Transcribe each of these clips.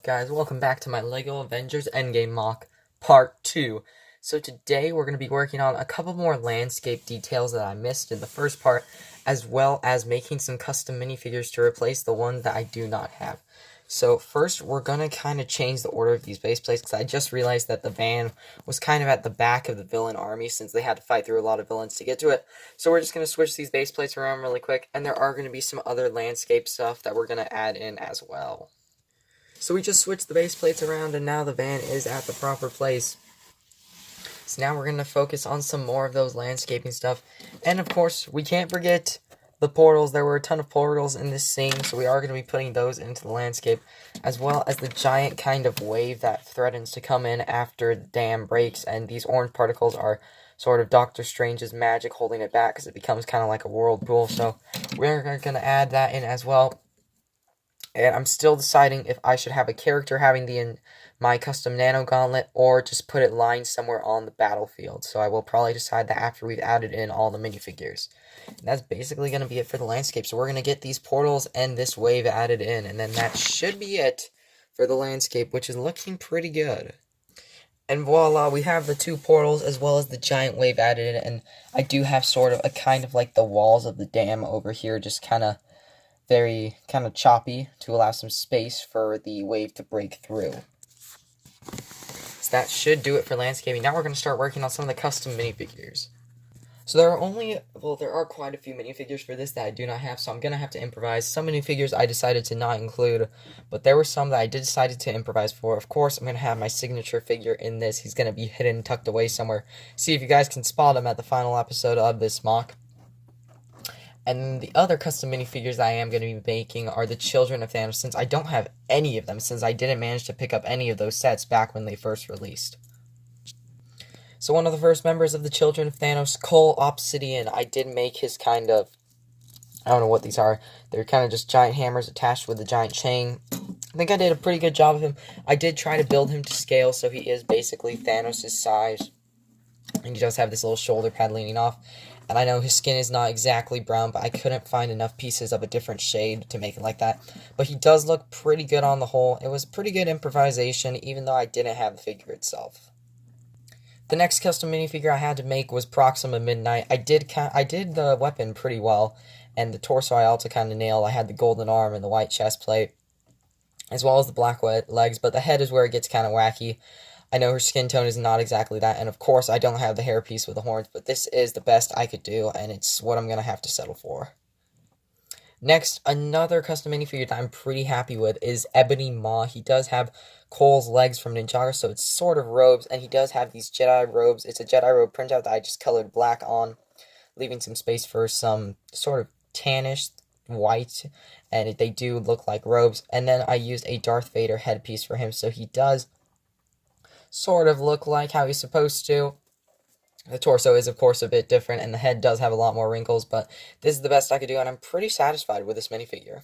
Guys, welcome back to my LEGO Avengers Endgame MOC Part 2. So today we're going to be working on a couple more landscape details that I missed in the first part, as well as making some custom minifigures to replace the one that I do not have. So first, we're going to kind of change the order of these base plates, because I just realized that the van was kind of at the back of the villain army, since they had to fight through a lot of villains to get to it. So we're just going to switch these base plates around really quick, and there are going to be some other landscape stuff that we're going to add in as well. So we just switched the base plates around, and now the van is at the proper place. So now we're going to focus on some more of those landscaping stuff. And of course, we can't forget the portals. There were a ton of portals in this scene, so we are going to be putting those into the landscape, as well as the giant kind of wave that threatens to come in after the dam breaks, and these orange particles are sort of Doctor Strange's magic holding it back, because it becomes kind of like a whirlpool. So we're going to add that in as well. And I'm still deciding if I should have a character having my custom nano gauntlet, or just put it lying somewhere on the battlefield. So I will probably decide that after we've added in all the minifigures. And that's basically going to be it for the landscape. So we're going to get these portals and this wave added in, and then that should be it for the landscape, which is looking pretty good. And voila, we have the two portals as well as the giant wave added in, and I do have sort of a kind of like the walls of the dam over here, just kind of very kind of choppy to allow some space for the wave to break through. So that should do it for landscaping. Now we're going to start working on some of the custom minifigures. So there are quite a few minifigures for this that I do not have, so I'm going to have to improvise. Some minifigures I decided to not include, but there were some that I did decide to improvise for. Of course, I'm going to have my signature figure in this. He's going to be hidden, tucked away somewhere. See if you guys can spot him at the final episode of this MOC. And the other custom minifigures I am going to be making are the Children of Thanos, since I don't have any of them, since I didn't manage to pick up any of those sets back when they first released. So one of the first members of the Children of Thanos, Cole Obsidian, I did make his kind of, I don't know what these are, they're kind of just giant hammers attached with a giant chain. I think I did a pretty good job of him. I did try to build him to scale, so he is basically Thanos' size. And he does have this little shoulder pad leaning off. And I know his skin is not exactly brown, but I couldn't find enough pieces of a different shade to make it like that. But he does look pretty good on the whole. It was pretty good improvisation, even though I didn't have the figure itself. The next custom minifigure I had to make was Proxima Midnight. I did the weapon pretty well, and the torso I also kind of nailed. I had the golden arm and the white chest plate, as well as the black legs, but the head is where it gets kind of wacky. I know her skin tone is not exactly that, and of course I don't have the hairpiece with the horns, but this is the best I could do, and it's what I'm going to have to settle for. Next, another custom minifigure that I'm pretty happy with is Ebony Maw. He does have Cole's legs from Ninjago, so it's sort of robes, and he does have these Jedi robes. It's a Jedi robe printout that I just colored black on, leaving some space for some sort of tannish white, and they do look like robes. And then I used a Darth Vader headpiece for him, so he does sort of look like how he's supposed to. The torso is, of course, a bit different, and the head does have a lot more wrinkles, but this is the best I could do, and I'm pretty satisfied with this minifigure.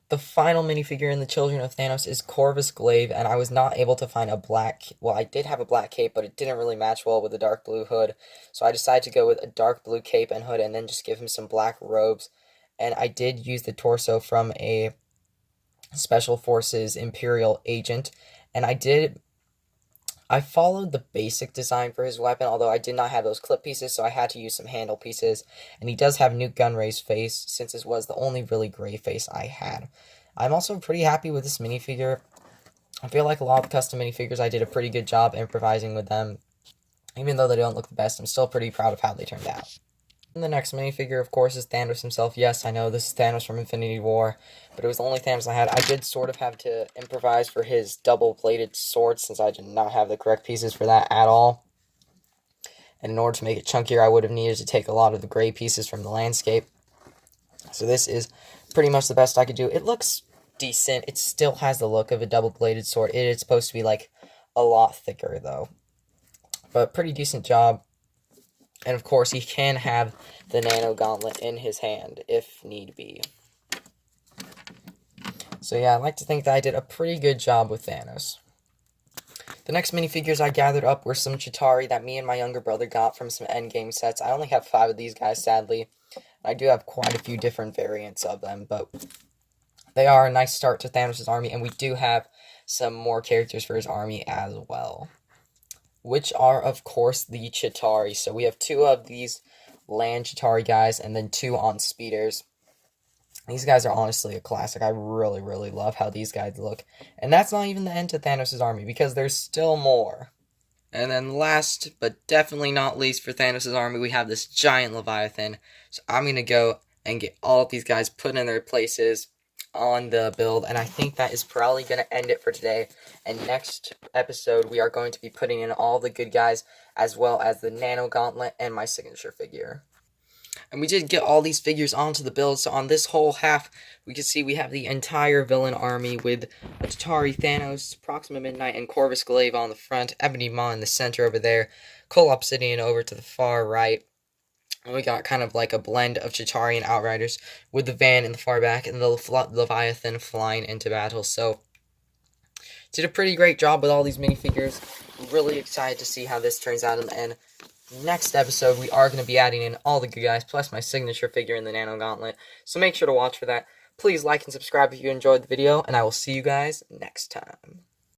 The final minifigure in the Children of Thanos is Corvus Glaive, and I was not able to find a black, well, I did have a black cape, but it didn't really match well with the dark blue hood, so I decided to go with a dark blue cape and hood, and then just give him some black robes. And I did use the torso from a Special Forces Imperial agent, and I followed the basic design for his weapon, although I did not have those clip pieces, so I had to use some handle pieces. And he does have Nute Gunray's face, since it was the only really gray face I had. I'm also pretty happy with this minifigure. I feel like a lot of the custom minifigures, I did a pretty good job improvising with them. Even though they don't look the best, I'm still pretty proud of how they turned out. And the next minifigure, of course, is Thanos himself. Yes, I know this is Thanos from Infinity War, but it was the only Thanos I had. I did sort of have to improvise for his double-bladed sword, since I did not have the correct pieces for that at all. And in order to make it chunkier, I would have needed to take a lot of the gray pieces from the landscape. So this is pretty much the best I could do. It looks decent. It still has the look of a double-bladed sword. It is supposed to be, like, a lot thicker, though. But pretty decent job. And of course, he can have the nano gauntlet in his hand, if need be. So yeah, I like to think that I did a pretty good job with Thanos. The next minifigures I gathered up were some Chitauri that me and my younger brother got from some Endgame sets. I only have 5 of these guys, sadly. I do have quite a few different variants of them, but they are a nice start to Thanos' army, and we do have some more characters for his army as well, which are, of course, the Chitauri. So we have 2 of these land Chitauri guys, and then 2 on speeders. These guys are honestly a classic. I really, really love how these guys look. And that's not even the end to Thanos' army, because there's still more. And then last, but definitely not least for Thanos' army, we have this giant Leviathan. So I'm going to go and get all of these guys put in their places on the build. And I think that is probably going to end it for today. And next episode, we are going to be putting in all the good guys, as well as the Nano Gauntlet and my signature figure. And we did get all these figures onto the build, so on this whole half, we can see we have the entire villain army with Chitauri, Thanos, Proxima Midnight, and Corvus Glaive on the front, Ebony Maw in the center over there, Cole Obsidian over to the far right, and we got kind of like a blend of Chitauri and Outriders, with the van in the far back, and the Leviathan flying into battle. So did a pretty great job with all these minifigures. Really excited to see how this turns out in the end. Next episode, we are going to be adding in all the good guys, plus my signature figure in the Nano Gauntlet, so make sure to watch for that. Please like and subscribe if you enjoyed the video, and I will see you guys next time.